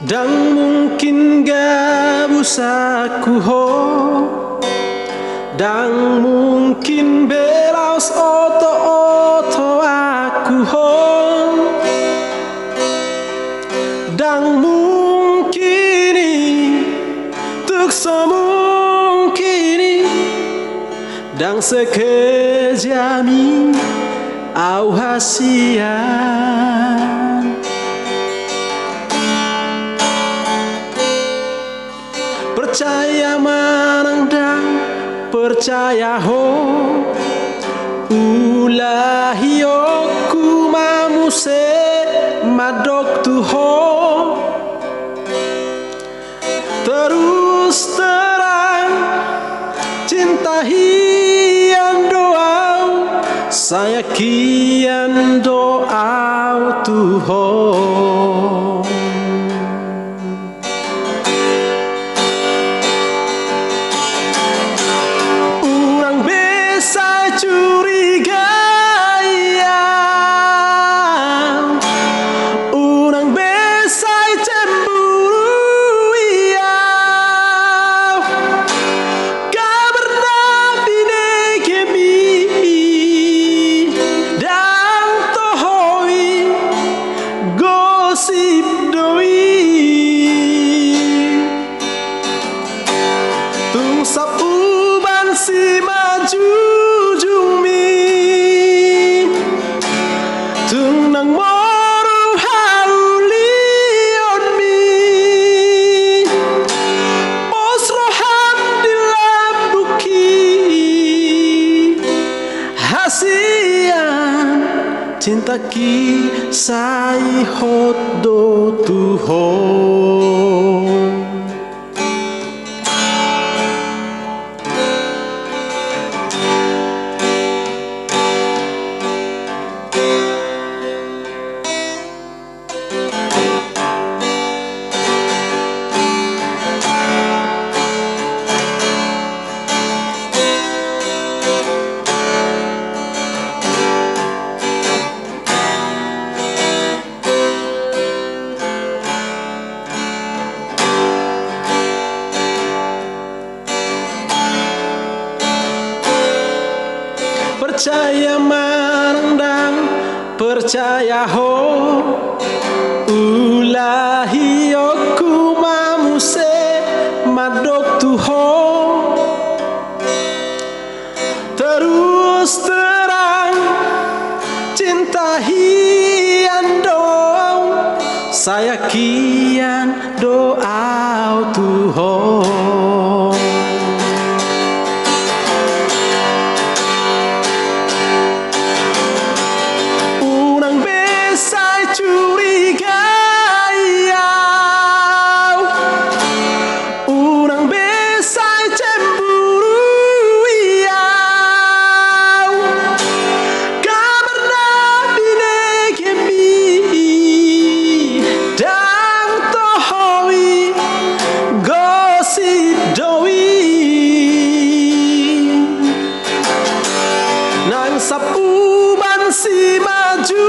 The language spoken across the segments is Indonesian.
Dan mungkin gak bisa kuho, dan mungkin belas oto aku ho, dan mungkin tuk semungkin dan sekejami au hasian. Percaya manang dan percaya ho, ulahi oku mamuse madok tuho. Terus terang cinta hian doa, saya kian doa tuho. Curiga ya, unang besai cemburu ya, kabar binegemi dan tohoi gosip doi tung sap uban si maju cinta ki sai hot do tuho. Percaya mandang, percaya ho, ulahi oku mamuse madok tuho. Terus terang cinta hian dong, saya kian doa tuho. Curiga ya, unang besai cemburu ya, kabar binegemi dan tohoi gosip doi nang sapuban si maju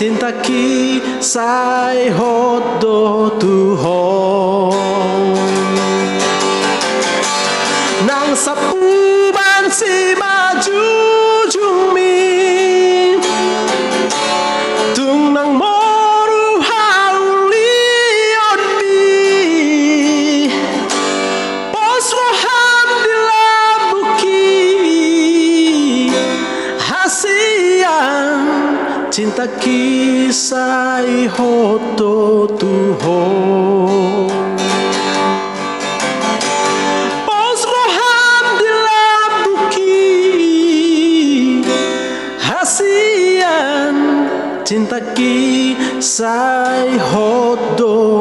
cinta ki sai hot do tuho. Nang sapuban si maju jumi, tung nang moru haulion mi, pos rohan di labuki hasian. Cinta kisai hoto tuho, pos rohan di labuki hasian. Cinta kisai hoto